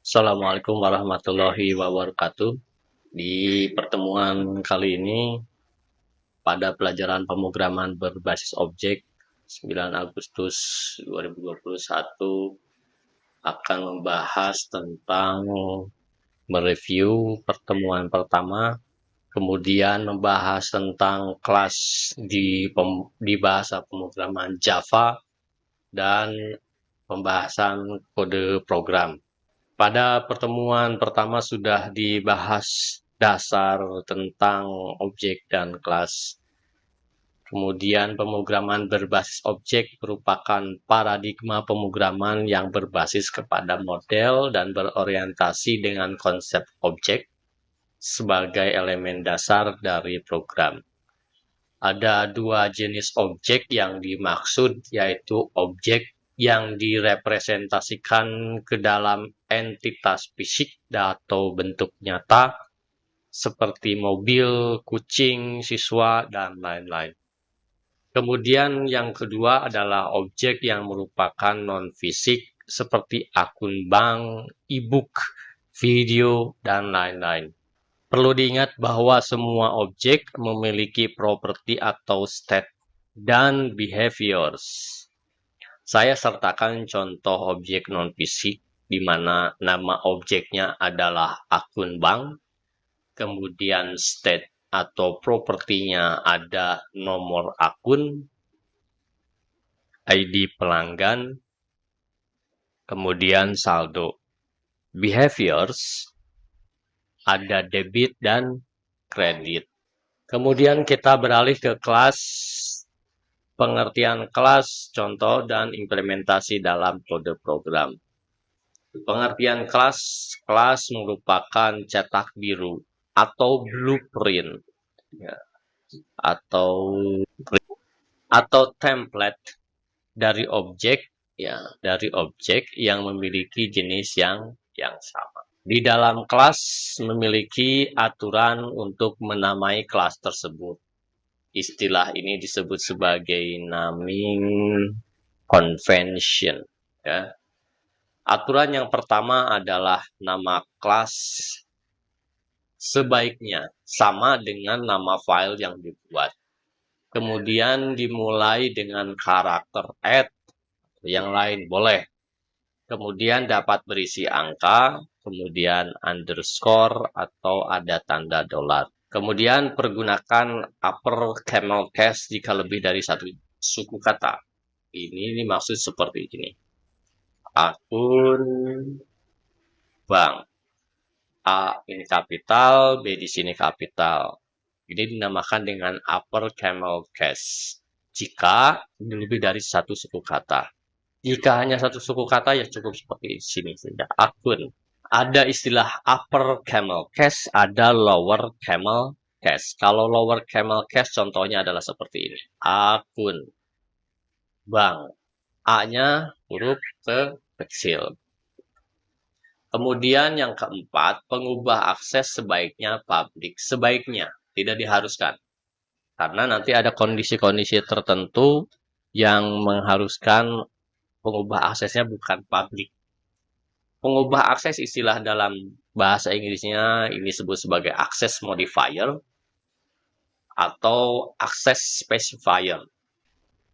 Assalamualaikum warahmatullahi wabarakatuh. Di pertemuan kali ini, pada pelajaran pemrograman berbasis objek 9 Agustus 2021 akan membahas tentang mereview pertemuan pertama, kemudian membahas tentang kelas di bahasa pemrograman Java, dan pembahasan kode program. Pada pertemuan pertama sudah dibahas dasar tentang objek dan kelas. Kemudian pemrograman berbasis objek merupakan paradigma pemrograman yang berbasis kepada model dan berorientasi dengan konsep objek sebagai elemen dasar dari program. Ada dua jenis objek yang dimaksud, yaitu objek yang direpresentasikan ke dalam entitas fisik atau bentuk nyata, seperti mobil, kucing, siswa, dan lain-lain. Kemudian yang kedua adalah objek yang merupakan non-fisik, seperti akun bank, e-book, video, dan lain-lain. Perlu diingat bahwa semua objek memiliki properti atau state dan behaviors. Saya sertakan contoh objek non-fisik di mana nama objeknya adalah akun bank, kemudian state atau propertinya ada nomor akun, ID pelanggan, kemudian saldo. Behaviors ada debit dan kredit. Kemudian kita beralih ke kelas, pengertian kelas, contoh, dan implementasi dalam kode program. Pengertian kelas, kelas merupakan cetak biru atau blueprint, ya, atau template dari objek, ya, dari objek yang memiliki jenis yang sama. Di dalam kelas memiliki aturan untuk menamai kelas tersebut. Istilah ini disebut sebagai naming convention. Ya. Aturan yang pertama adalah nama kelas sebaiknya sama dengan nama file yang dibuat. Kemudian dimulai dengan karakter @ yang lain boleh. Kemudian dapat berisi angka, kemudian underscore atau ada tanda $. Kemudian pergunakan upper camel case jika lebih dari satu suku kata. Ini dimaksud seperti ini. Akun bank. A ini kapital, B di sini kapital. Ini dinamakan dengan upper camel case. Jika lebih dari satu suku kata. Jika hanya satu suku kata ya cukup seperti sini saja. Akun. Ada istilah upper camel case, ada lower camel case. Kalau lower camel case contohnya adalah seperti ini. Akun bank. A-nya huruf kecil. Kemudian yang keempat, pengubah akses sebaiknya public. Sebaiknya, tidak diharuskan. Karena nanti ada kondisi-kondisi tertentu yang mengharuskan pengubah aksesnya bukan public. Pengubah akses istilah dalam bahasa Inggrisnya ini disebut sebagai access modifier atau access specifier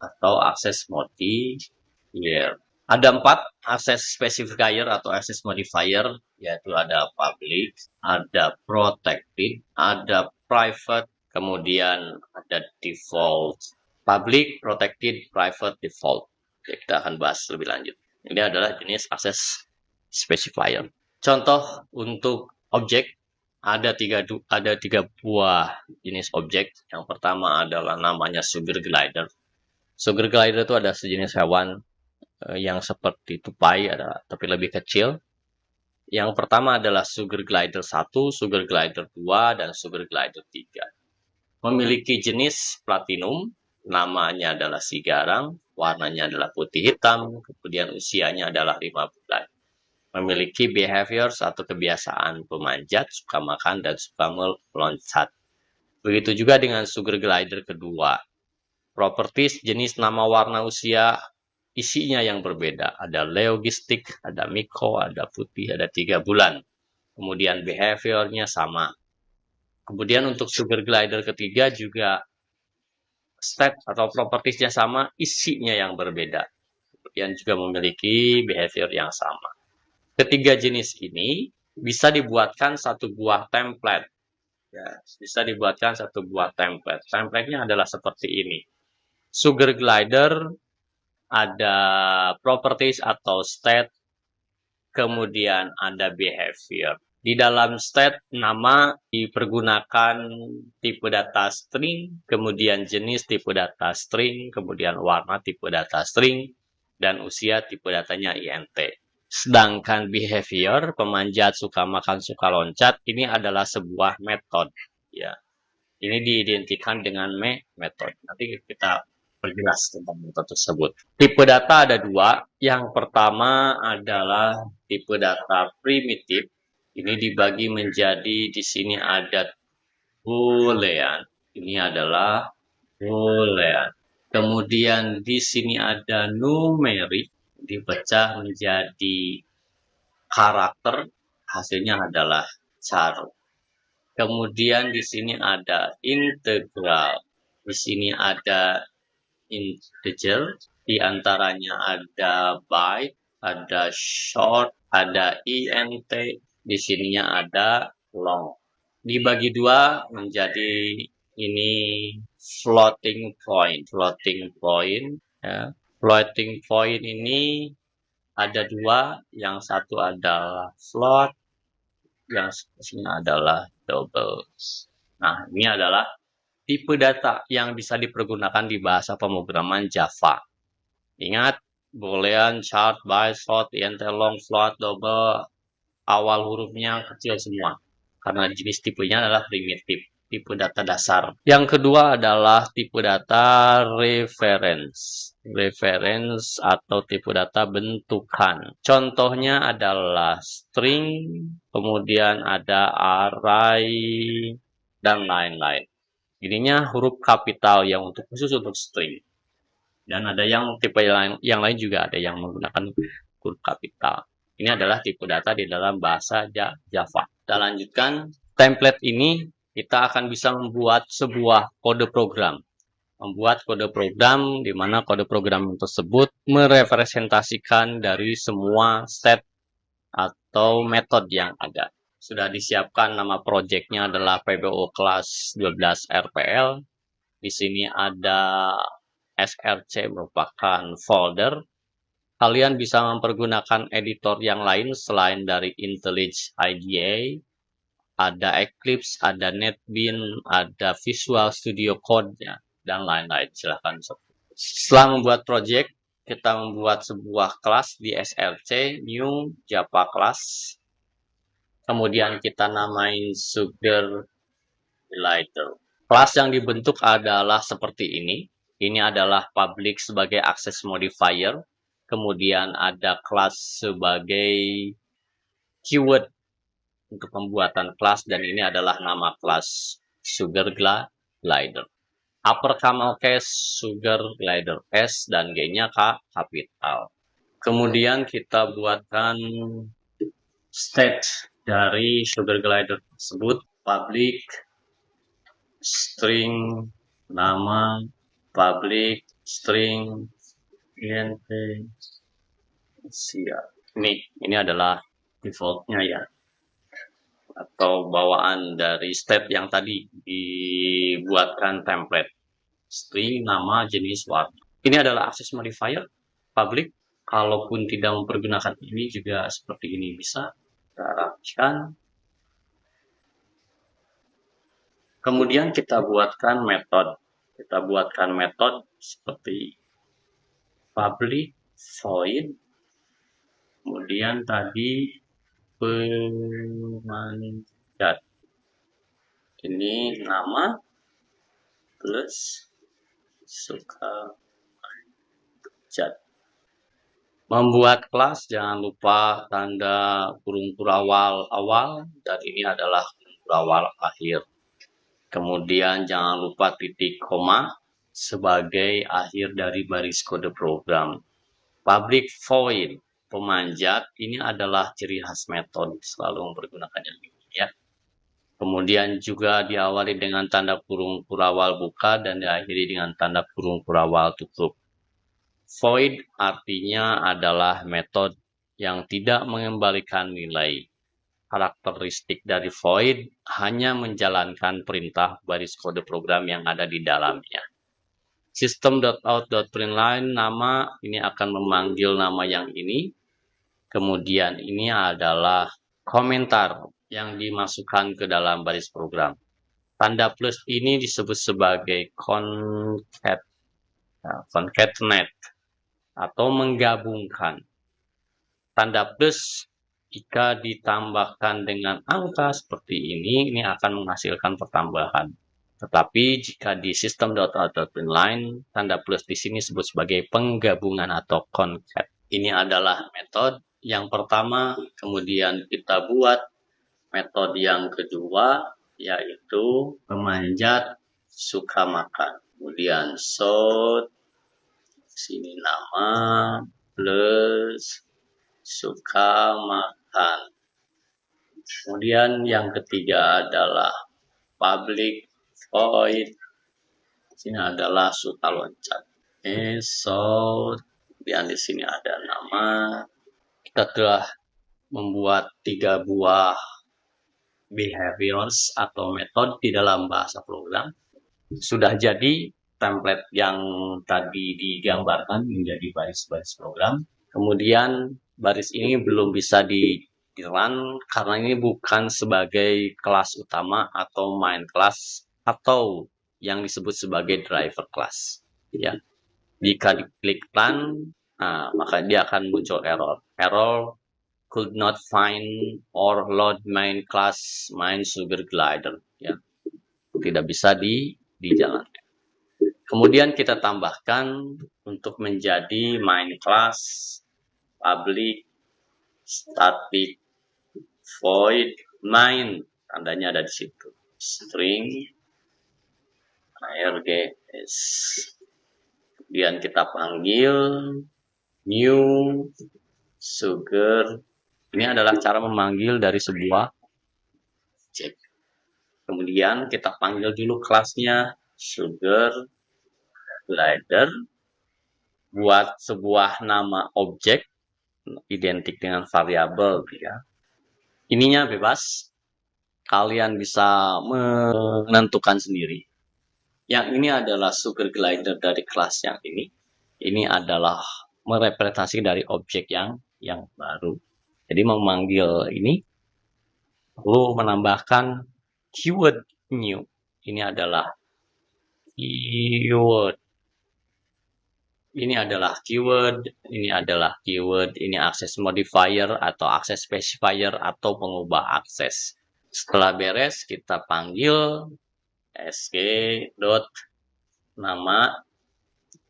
atau access modifier. Ada 4 access specifier atau access modifier, yaitu ada public, ada protected, ada private, kemudian ada default. Public, protected, private, default. Oke, kita akan bahas lebih lanjut. Ini adalah jenis access specifier. Contoh untuk objek, ada tiga buah jenis objek. Yang pertama adalah namanya sugar glider. Sugar glider itu ada sejenis hewan yang seperti tupai, tapi lebih kecil. Yang pertama adalah sugar glider 1, sugar glider 2, dan sugar glider 3. Memiliki jenis platinum, namanya adalah si garang, warnanya adalah putih hitam, kemudian usianya adalah 5 bulan. Memiliki behaviors atau kebiasaan pemanjat, suka makan, dan suka meloncat. Begitu juga dengan sugar glider kedua. Properties, jenis, nama, warna, usia, isinya yang berbeda. Ada logistik, ada mikro, ada putih, ada 3 bulan. Kemudian behaviornya sama. Kemudian untuk sugar glider ketiga juga state atau propertiesnya sama, isinya yang berbeda. Kemudian juga memiliki behavior yang sama. Ketiga jenis ini bisa dibuatkan satu buah template. Ya, bisa dibuatkan satu buah template. Template-nya adalah seperti ini. Sugar glider ada properties atau state, kemudian ada behavior. Di dalam state, nama dipergunakan tipe data string, kemudian jenis tipe data string, kemudian warna tipe data string, dan usia tipe datanya int. Sedangkan behavior, pemanjat, suka makan, suka loncat, ini adalah sebuah metode. Ya, ini diidentikan dengan metode. Nanti kita perjelas tentang metode tersebut. Tipe data ada dua. Yang pertama adalah tipe data primitif. Ini dibagi menjadi, di sini ada boolean. Ini adalah boolean. Kemudian di sini ada numerik, dipecah menjadi karakter, hasilnya adalah char. Kemudian di sini ada integral, di sini ada integer, di antaranya ada byte, ada short, ada int, di sininya ada long. Dibagi dua menjadi ini floating point. Floating point, ya. Floating point ini ada dua, yang satu adalah float, yang seterusnya adalah double. Nah, ini adalah tipe data yang bisa dipergunakan di bahasa pemrograman Java. Ingat, boolean, chart, byte, float, int, long, float, double, awal hurufnya kecil semua. Karena jenis tipenya adalah primitif, tipe data dasar. Yang kedua adalah tipe data reference. Reference atau tipe data bentukan. Contohnya adalah string, kemudian ada array, dan lain-lain. Ininya huruf kapital yang khusus untuk string. Dan ada yang tipe yang lain juga ada yang menggunakan huruf kapital. Ini adalah tipe data di dalam bahasa Java. Kita lanjutkan. Template ini kita akan bisa membuat sebuah kode program. Membuat kode program di mana kode program tersebut merepresentasikan dari semua set atau metode yang ada. Sudah disiapkan, nama projectnya adalah PBO kelas 12 RPL. Di sini ada src merupakan folder. Kalian bisa mempergunakan editor yang lain selain dari IntelliJ IDEA. Ada Eclipse, ada NetBeans, ada Visual Studio Code, ya, dan lain-lain. Silahkan. Setelah membuat project, kita membuat sebuah kelas di src, new Java class. Kemudian kita namain sugar glider. Kelas yang dibentuk adalah seperti ini. Ini adalah public sebagai access modifier. Kemudian ada kelas sebagai keyword untuk pembuatan kelas, dan ini adalah nama kelas sugar glider. Upper camel case sugar glider S dan G-nya kapital. Kemudian kita buatkan state dari sugar glider tersebut, public string nama, public string int siap. Ini adalah defaultnya, ya, atau bawaan dari state yang tadi dibuatkan template. String, nama, jenis, warna. Ini adalah access modifier public. Kalaupun tidak mempergunakan ini juga seperti ini bisa. Kita rapihkan. Kemudian kita buatkan metode. Kita buatkan metode seperti public void. Kemudian tadi pemanjat. Ini nama plus suka manjat. Membuat kelas jangan lupa tanda kurung awal, dan ini adalah kurung awal akhir. Kemudian jangan lupa titik koma sebagai akhir dari baris kode program. Public void, pemanjat, ini adalah ciri khas metode, selalu mempergunakan yang ini ya. Kemudian juga diawali dengan tanda kurung kurawal buka dan diakhiri dengan tanda kurung kurawal tutup. Void artinya adalah metode yang tidak mengembalikan nilai. Karakteristik dari void hanya menjalankan perintah baris kode program yang ada di dalamnya. System.out.println nama ini akan memanggil nama yang ini. Kemudian ini adalah komentar yang dimasukkan ke dalam baris program. Tanda plus ini disebut sebagai concatenate atau menggabungkan. Tanda plus jika ditambahkan dengan angka seperti ini akan menghasilkan pertambahan. Tetapi jika di system.out.println, tanda plus di sini disebut sebagai penggabungan atau concat. Ini adalah metode yang pertama, kemudian kita buat metode yang kedua, yaitu pemanjat suka makan. Kemudian sort, sini nama, plus suka makan. Kemudian yang ketiga adalah public void. Sini adalah suka loncat. Sort. Kemudian di sini ada nama. Kita telah membuat 3 buah behaviors atau metode di dalam bahasa program. Sudah jadi template yang tadi digambarkan menjadi baris-baris program. Kemudian baris ini belum bisa di-run karena ini bukan sebagai kelas utama atau main class atau yang disebut sebagai driver class. Ya. Jika diklik run, maka dia akan muncul error. Error could not find or load main class main sugar glider. Ya. Tidak bisa dijalankan. Kemudian kita tambahkan untuk menjadi main class public static void main, tandanya ada di situ, string args. Kemudian kita panggil new sugar. Ini adalah cara memanggil dari sebuah objek. Kemudian kita panggil dulu kelasnya sugar glider. Buat sebuah nama objek identik dengan variabel ya. Ininya bebas. Kalian bisa menentukan sendiri. Yang ini adalah sugar glider dari kelas yang ini. Ini adalah merepresentasi dari objek yang baru. Jadi memanggil ini lalu menambahkan keyword new. Ini adalah keyword. Ini adalah keyword, ini adalah keyword, ini akses modifier atau akses specifier atau pengubah akses. Setelah beres, kita panggil sg.nama,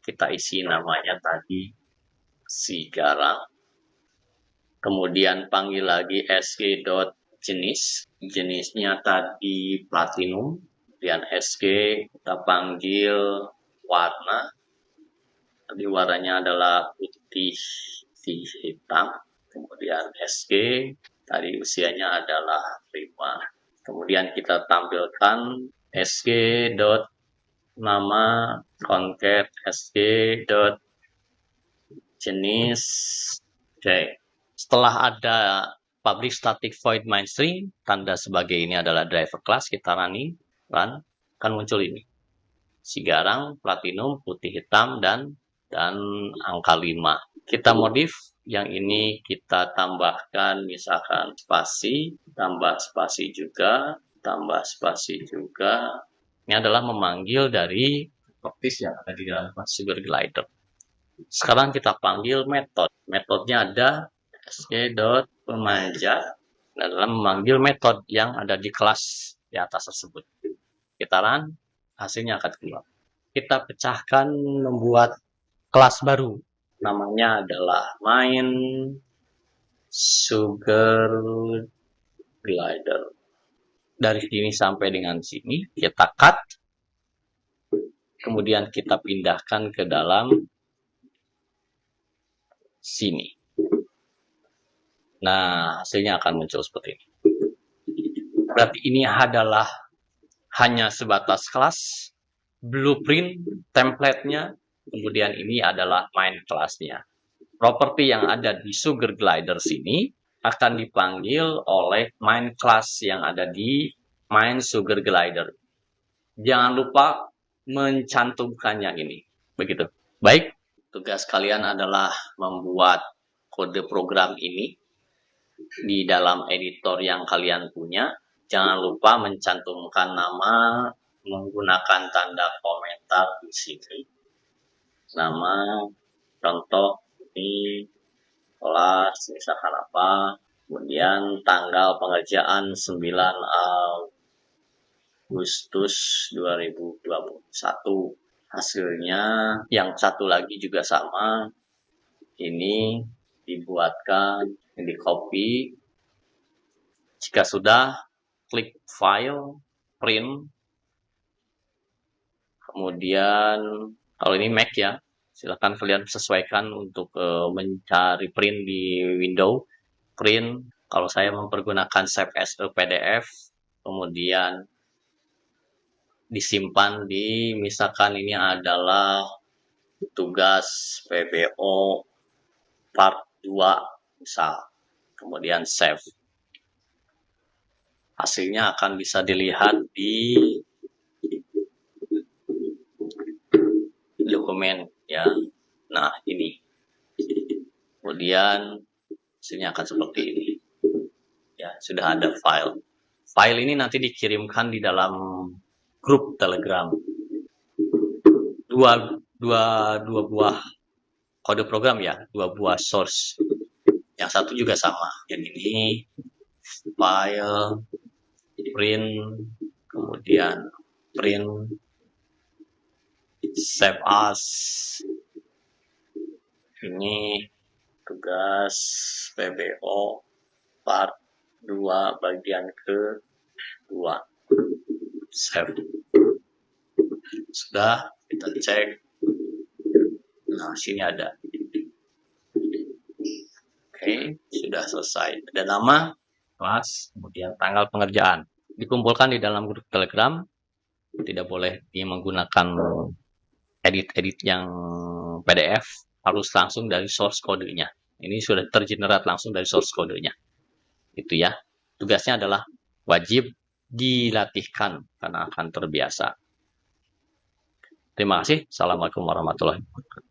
kita isi namanya tadi si garang. Kemudian panggil lagi sg.jenis, jenisnya tadi platinum. Kemudian sg, kita panggil warna. Tadi warnanya adalah putih hitam. Kemudian SG, tadi usianya adalah 5. Kemudian kita tampilkan SG dot nama concat SG dot jenis. Oke. Setelah ada public static void main string, tanda sebagai ini adalah driver class, kita run, akan muncul ini. Si garang, platinum, putih hitam, dan angka 5. Kita modif, yang ini kita tambahkan misalkan spasi, tambah spasi juga, tambah spasi juga. Ini adalah memanggil dari properties yang ada di dalam sugar glider. Sekarang kita panggil metode. Metodenya ada sg.pemanjat adalah memanggil metode yang ada di kelas di atas tersebut. Kita run, hasilnya akan keluar. Kita pecahkan membuat kelas baru, namanya adalah main sugar glider. Dari sini sampai dengan sini kita cut, kemudian kita pindahkan ke dalam sini. Nah, hasilnya akan muncul seperti ini. Berarti ini adalah hanya sebatas kelas, blueprint, template-nya, kemudian ini adalah main kelasnya. Properti yang ada di Sugar Glider sini akan dipanggil oleh main class yang ada di main Sugar Glider. Jangan lupa mencantumkannya ini. Begitu. Baik, tugas kalian adalah membuat kode program ini di dalam editor yang kalian punya. Jangan lupa mencantumkan nama menggunakan tanda komentar di sini. Nama, contoh, ini kelas, misalkan apa. Kemudian tanggal pengerjaan 9 Agustus 2021. Hasilnya yang satu lagi juga sama. Ini dibuatkan, di copy. Jika sudah, klik file, print. Kemudian kalau ini Mac ya, silakan kalian sesuaikan untuk mencari print di Windows. Print, kalau saya mempergunakan save as a PDF, kemudian disimpan di, misalkan ini adalah tugas PBO part 2 misal, kemudian save. Hasilnya akan bisa dilihat di dokumen ya. Nah, ini. Kemudian hasilnya akan seperti ini. Ya, sudah ada file. File ini nanti dikirimkan di dalam grup Telegram. Dua buah kode program ya, 2 buah source. Yang satu juga sama. Yang ini file, print, kemudian print, save as. Ini tugas PBO part 2 bagian ke-2. Save. Sudah, kita cek. Nah, sini ada. Oke, sudah selesai. Ada nama, kelas, kemudian tanggal pengerjaan. Dikumpulkan di dalam grup Telegram. Tidak boleh menggunakan edit-edit yang PDF. Harus langsung dari source kodenya. Ini sudah tergenerate langsung dari source kodenya. Itu ya. Tugasnya adalah wajib dilatihkan karena akan terbiasa. Terima kasih. Assalamualaikum warahmatullahi wabarakatuh.